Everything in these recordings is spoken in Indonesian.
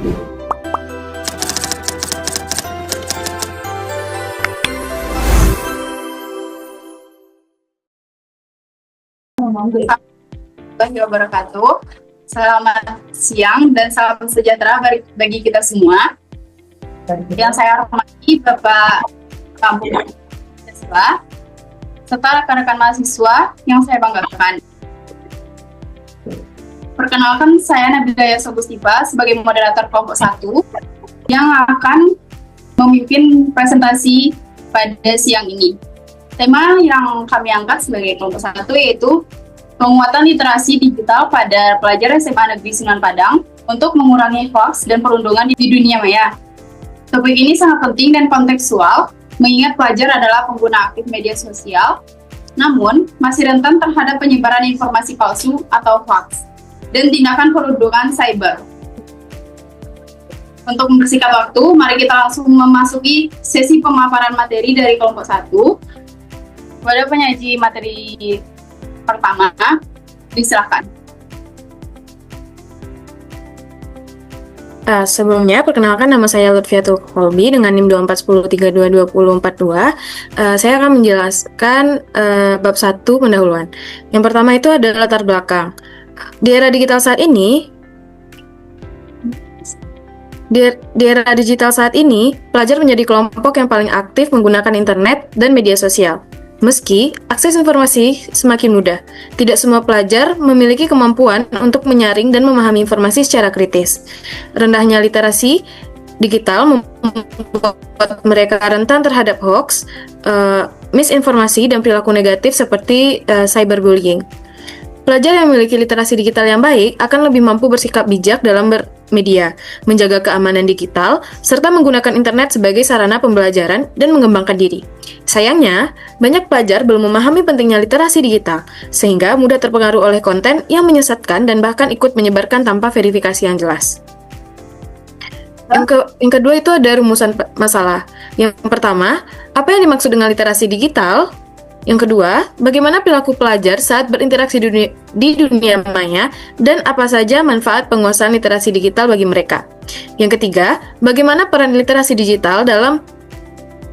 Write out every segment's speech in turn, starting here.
Warahmatullahi wabarakatuh. Selamat siang dan salam sejahtera bagi kita semua. Yang saya hormati Bapak Kampung Mahasiswa serta rekan-rekan mahasiswa yang saya banggakan. Perkenalkan, saya Nabila Yasogustifa sebagai moderator kelompok 1 yang akan memimpin presentasi pada siang ini. Tema yang kami angkat sebagai kelompok 1 yaitu penguatan literasi digital pada pelajar SMA Negeri 9 Padang untuk mengurangi hoaks dan perundungan di dunia maya. Topik ini sangat penting dan kontekstual, mengingat pelajar adalah pengguna aktif media sosial, namun masih rentan terhadap penyebaran informasi palsu atau hoaks dan tindakan perundungan cyber. Untuk mempersingkat waktu, mari kita langsung memasuki sesi pemaparan materi dari kelompok 1. Pada penyaji materi pertama, disilakan. Sebelumnya, perkenalkan nama saya Lutfiatul Kolbi dengan NIM 2410322042. Saya akan menjelaskan bab 1 pendahuluan. Yang pertama itu adalah latar belakang. Di era digital saat ini, pelajar menjadi kelompok yang paling aktif menggunakan internet dan media sosial. Meski akses informasi semakin mudah, tidak semua pelajar memiliki kemampuan untuk menyaring dan memahami informasi secara kritis. Rendahnya literasi digital membuat mereka rentan terhadap hoax, misinformasi, dan perilaku negatif seperti cyberbullying. Pelajar yang memiliki literasi digital yang baik akan lebih mampu bersikap bijak dalam bermedia, menjaga keamanan digital, serta menggunakan internet sebagai sarana pembelajaran dan mengembangkan diri. Sayangnya, banyak pelajar belum memahami pentingnya literasi digital, sehingga mudah terpengaruh oleh konten yang menyesatkan dan bahkan ikut menyebarkan tanpa verifikasi yang jelas. Yang kedua itu ada rumusan masalah. Yang pertama, apa yang dimaksud dengan literasi digital? Yang kedua, bagaimana perilaku pelajar saat berinteraksi di dunia maya dan apa saja manfaat penguasaan literasi digital bagi mereka. Yang ketiga, bagaimana peran literasi digital dalam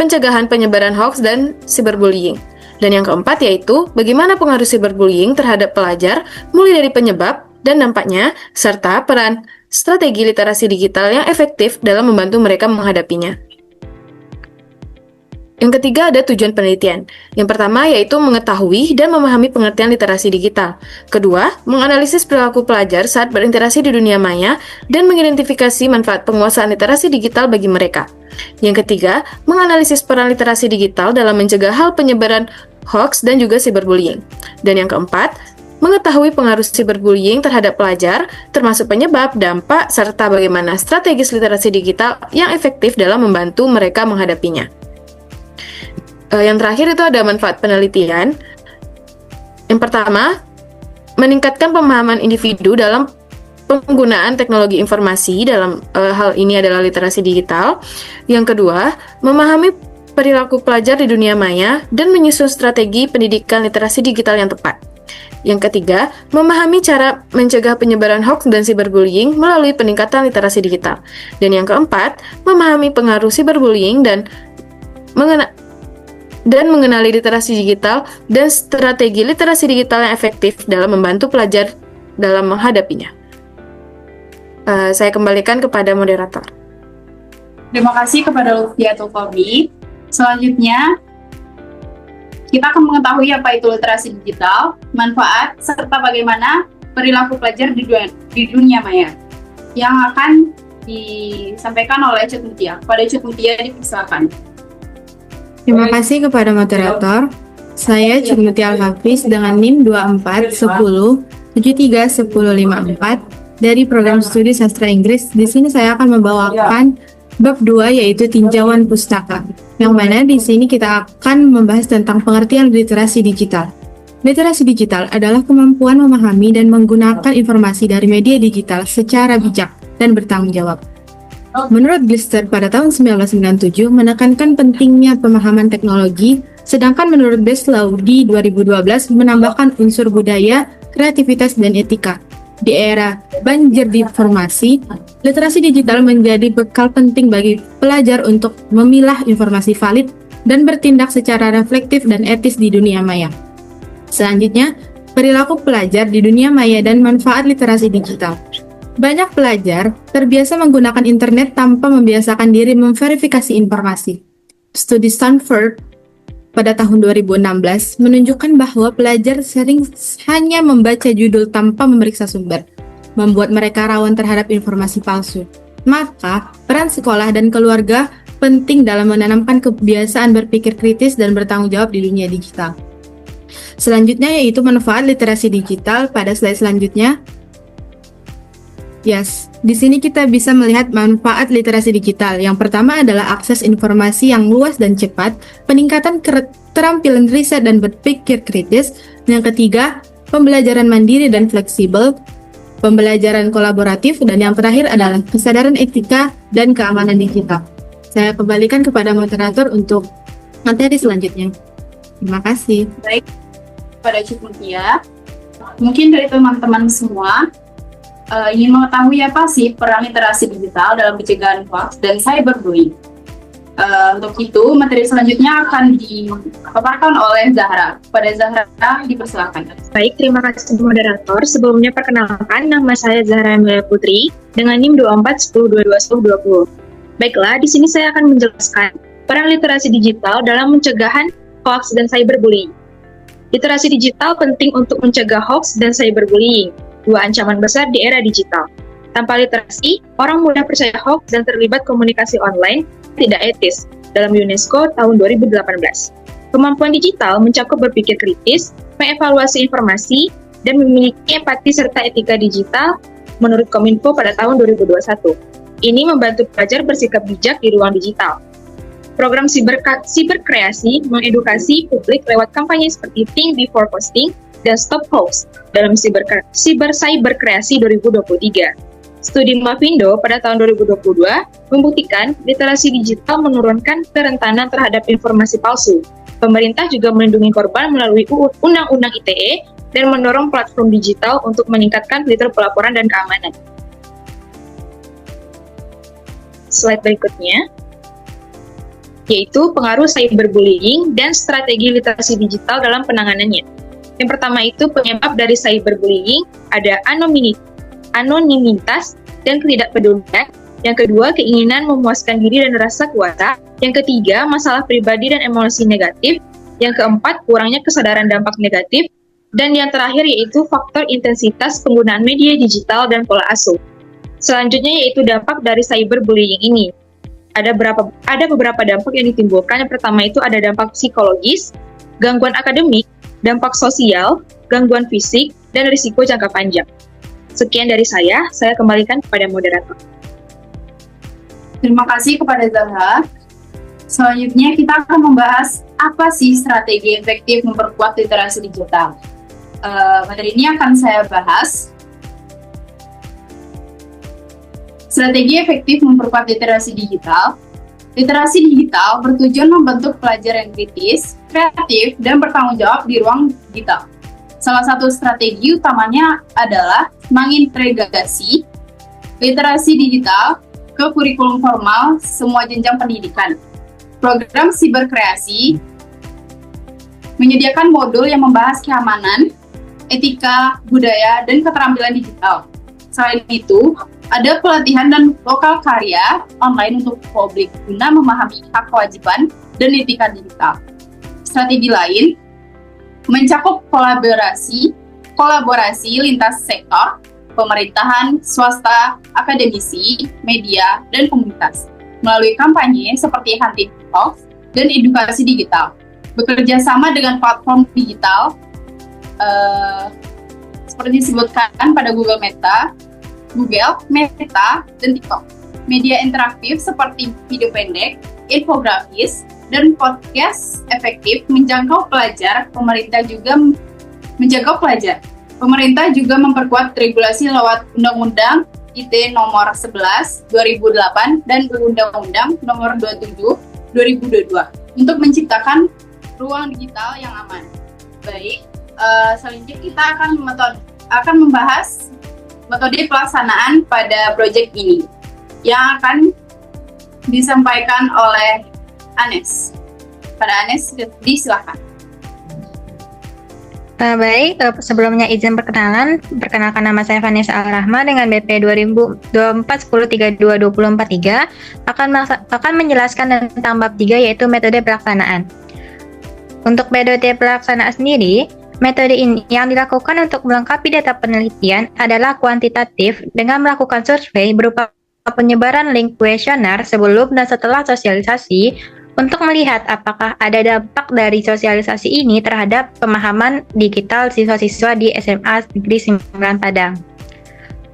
pencegahan penyebaran hoax dan cyberbullying. Dan yang keempat yaitu bagaimana pengaruh cyberbullying terhadap pelajar mulai dari penyebab dan dampaknya serta peran strategi literasi digital yang efektif dalam membantu mereka menghadapinya. Yang ketiga ada tujuan penelitian. Yang pertama yaitu mengetahui dan memahami pengertian literasi digital. Kedua, menganalisis perilaku pelajar saat berinteraksi di dunia maya dan mengidentifikasi manfaat penguasaan literasi digital bagi mereka. Yang ketiga, menganalisis peran literasi digital dalam mencegah hal penyebaran hoax dan juga cyberbullying. Dan yang keempat, mengetahui pengaruh cyberbullying terhadap pelajar, termasuk penyebab, dampak, serta bagaimana strategis literasi digital yang efektif dalam membantu mereka menghadapinya. Yang terakhir itu ada manfaat penelitian. Yang pertama, meningkatkan pemahaman individu dalam penggunaan teknologi informasi dalam hal ini adalah literasi digital. Yang kedua, memahami perilaku pelajar di dunia maya dan menyusun strategi pendidikan literasi digital yang tepat. Yang ketiga, memahami cara mencegah penyebaran hoax dan cyberbullying melalui peningkatan literasi digital. Dan yang keempat, memahami pengaruh cyberbullying dan mengenali literasi digital dan strategi literasi digital yang efektif dalam membantu pelajar dalam menghadapinya. Saya kembalikan kepada moderator. Terima kasih kepada Lutfiatul Kolbi. Selanjutnya, kita akan mengetahui apa itu literasi digital, manfaat, serta bagaimana perilaku pelajar di dunia maya yang akan disampaikan oleh Cut Mutia. Pada Cut Mutia, dipersilakan. Terima kasih kepada moderator. Saya Cut Mutia Al-Hafiz dengan NIM 2410731054 dari program studi sastra Inggris. Di sini saya akan membawakan bab 2 yaitu tinjauan pustaka. Yang mana di sini kita akan membahas tentang pengertian literasi digital. Literasi digital adalah kemampuan memahami dan menggunakan informasi dari media digital secara bijak dan bertanggung jawab. Menurut Glister pada tahun 1997 menekankan pentingnya pemahaman teknologi, sedangkan menurut Beslau di 2012 menambahkan unsur budaya, kreativitas, dan etika. Di era banjir informasi, literasi digital menjadi bekal penting bagi pelajar untuk memilah informasi valid dan bertindak secara reflektif dan etis di dunia maya. Selanjutnya, perilaku pelajar di dunia maya dan manfaat literasi digital. Banyak pelajar terbiasa menggunakan internet tanpa membiasakan diri memverifikasi informasi. Studi Stanford pada tahun 2016 menunjukkan bahwa pelajar sering hanya membaca judul tanpa memeriksa sumber, membuat mereka rawan terhadap informasi palsu. Maka, peran sekolah dan keluarga penting dalam menanamkan kebiasaan berpikir kritis dan bertanggung jawab di dunia digital. Selanjutnya yaitu manfaat literasi digital pada slide selanjutnya. Di sini kita bisa melihat manfaat literasi digital. Yang pertama adalah akses informasi yang luas dan cepat, peningkatan keterampilan riset dan berpikir kritis. Yang ketiga, pembelajaran mandiri dan fleksibel, pembelajaran kolaboratif, dan yang terakhir adalah kesadaran etika dan keamanan digital. Saya kembalikan kepada moderator untuk materi selanjutnya. Terima kasih. Baik, pada Cik Mutia, mungkin dari teman-teman semua ingin mengetahui apa sih peran literasi digital dalam pencegahan hoax dan cyberbullying. Untuk itu, materi selanjutnya akan dipaparkan oleh Zahra. Pada Zahra, dipersilakan. Baik, terima kasih moderator. Sebelumnya perkenalkan, nama saya Zahra Emilia Putri dengan NIM 2410221020. Baiklah, di sini saya akan menjelaskan peran literasi digital dalam pencegahan hoax dan cyberbullying. Literasi digital penting untuk mencegah hoax dan cyberbullying, dua ancaman besar di era digital. Tanpa literasi, orang mudah percaya hoax dan terlibat komunikasi online tidak etis dalam UNESCO tahun 2018. Kemampuan digital mencakup berpikir kritis, mengevaluasi informasi, dan memiliki empati serta etika digital menurut Kominfo pada tahun 2021. Ini membantu pelajar bersikap bijak di ruang digital. Program siberkreasi mengedukasi publik lewat kampanye seperti Think Before Posting dan Stop Hoax dalam cyberkreasi 2023. Studi Mavindo pada tahun 2022 membuktikan literasi digital menurunkan kerentanan terhadap informasi palsu. Pemerintah juga melindungi korban melalui Undang-Undang ITE dan mendorong platform digital untuk meningkatkan fitur pelaporan dan keamanan. Slide berikutnya, yaitu pengaruh cyberbullying dan strategi literasi digital dalam penanganannya. Yang pertama itu penyebab dari cyberbullying ada anonimitas dan ketidakpedulian. Yang kedua, keinginan memuaskan diri dan rasa kuasa. Yang ketiga, masalah pribadi dan emosi negatif. Yang keempat, kurangnya kesadaran dampak negatif. Dan yang terakhir yaitu faktor intensitas penggunaan media digital dan pola asuh. Selanjutnya yaitu dampak dari cyberbullying ini. Ada beberapa dampak yang ditimbulkan. Yang pertama itu ada dampak psikologis, gangguan akademik, dampak sosial, gangguan fisik, dan risiko jangka panjang. Sekian dari saya kembalikan kepada moderator. Terima kasih kepada Zahra. Selanjutnya kita akan membahas apa sih strategi efektif memperkuat literasi digital. Materi ini akan saya bahas. Strategi efektif memperkuat literasi digital. Literasi digital bertujuan membentuk pelajar yang kritis, kreatif, dan bertanggung jawab di ruang digital. Salah satu strategi utamanya adalah mengintegrasi literasi digital ke kurikulum formal semua jenjang pendidikan. Program siberkreasi menyediakan modul yang membahas keamanan, etika, budaya, dan keterampilan digital. Selain itu, ada pelatihan dan lokal karya online untuk publik guna memahami hak kewajiban dan etika digital. Strategi lain mencakup kolaborasi lintas sektor, pemerintahan, swasta, akademisi, media, dan komunitas melalui kampanye seperti anti hoax dan edukasi digital. Bekerja sama dengan platform digital seperti disebutkan pada Google Meta, dan TikTok. Media interaktif seperti video pendek, infografis, dan podcast efektif menjangkau pelajar. Pemerintah juga memperkuat regulasi lewat Undang-Undang ITE Nomor 11 2008 dan Undang-Undang Nomor 27 2022 untuk menciptakan ruang digital yang aman. Baik, selanjutnya kita akan membahas metode pelaksanaan pada proyek ini yang akan disampaikan oleh Anes. Pada Anes, disilakan. Baik, sebelumnya izin perkenalan. Perkenalkan, nama saya Vanessa Al-Rahma dengan BP 2024-1032-2043 akan menjelaskan tentang bab 3 yaitu metode pelaksanaan. Untuk metode pelaksanaan sendiri, metode ini yang dilakukan untuk melengkapi data penelitian adalah kuantitatif dengan melakukan survei berupa penyebaran link kuesioner sebelum dan setelah sosialisasi untuk melihat apakah ada dampak dari sosialisasi ini terhadap pemahaman digital siswa-siswa di SMA Negeri 9 Padang.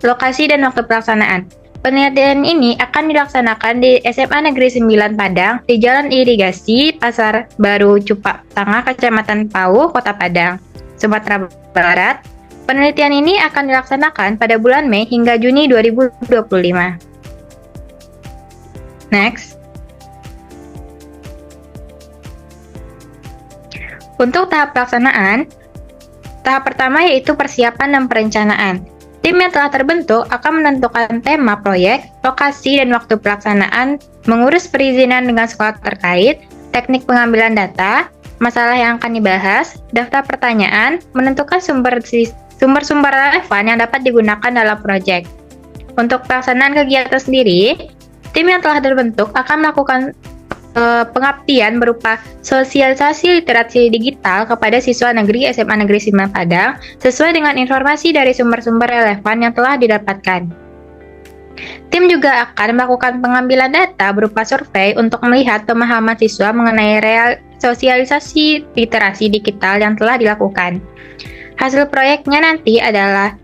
Lokasi dan waktu pelaksanaan. Penelitian ini akan dilaksanakan di SMA Negeri 9 Padang di Jalan Irigasi, Pasar Baru Cupak Tengah, Kecamatan Pau, Kota Padang, Sumatera Barat. Penelitian ini akan dilaksanakan pada bulan Mei hingga Juni 2025. Next. Untuk tahap pelaksanaan, tahap pertama yaitu persiapan dan perencanaan. Tim yang telah terbentuk akan menentukan tema proyek, lokasi dan waktu pelaksanaan, mengurus perizinan dengan sekolah terkait, teknik pengambilan data, masalah yang akan dibahas, daftar pertanyaan, menentukan sumber-sumber relevan yang dapat digunakan dalam proyek. Untuk pelaksanaan kegiatan sendiri, tim yang telah terbentuk akan melakukan pengabdian berupa sosialisasi literasi digital kepada siswa negeri SMA Negeri 9 Padang sesuai dengan informasi dari sumber-sumber relevan yang telah didapatkan. Tim juga akan melakukan pengambilan data berupa survei untuk melihat pemahaman siswa mengenai sosialisasi literasi digital yang telah dilakukan. Hasil proyeknya nanti adalah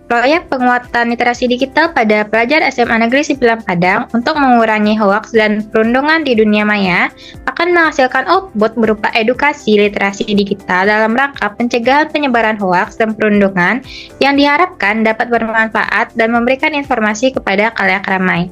proyek penguatan literasi digital pada pelajar SMA Negeri 9 Padang untuk mengurangi hoaks dan perundungan di dunia maya akan menghasilkan output berupa edukasi literasi digital dalam rangka pencegahan penyebaran hoaks dan perundungan yang diharapkan dapat bermanfaat dan memberikan informasi kepada khalayak ramai.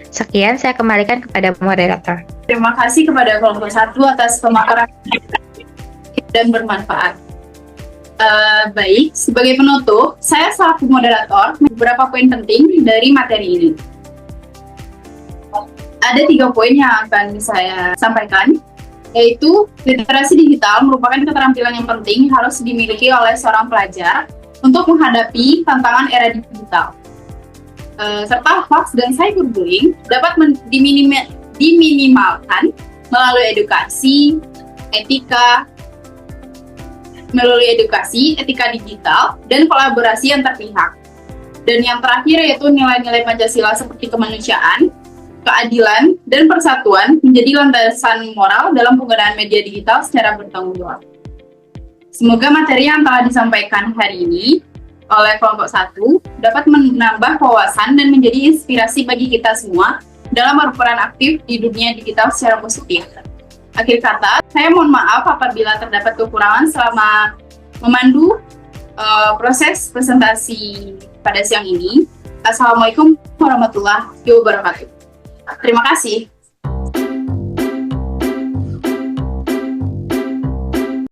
Sekian, saya kembalikan kepada moderator. Terima kasih kepada kelompok 1 atas pemaparan dan bermanfaat. Baik, sebagai penutup, saya selaku moderator beberapa poin penting dari materi ini. Ada 3 poin yang akan saya sampaikan, yaitu literasi digital merupakan keterampilan yang penting harus dimiliki oleh seorang pelajar untuk menghadapi tantangan era digital. Serta hoax dan cyberbullying dapat diminimalkan melalui edukasi, etika digital, dan kolaborasi antar pihak. Dan yang terakhir yaitu nilai-nilai Pancasila seperti kemanusiaan, keadilan, dan persatuan menjadi landasan moral dalam penggunaan media digital secara bertanggung jawab. Semoga materi yang telah disampaikan hari ini oleh kelompok 1 dapat menambah wawasan dan menjadi inspirasi bagi kita semua dalam berperan aktif di dunia digital secara positif. Akhir kata, saya mohon maaf apabila terdapat kekurangan selama memandu proses presentasi pada siang ini. Assalamualaikum warahmatullahi wabarakatuh. Terima kasih.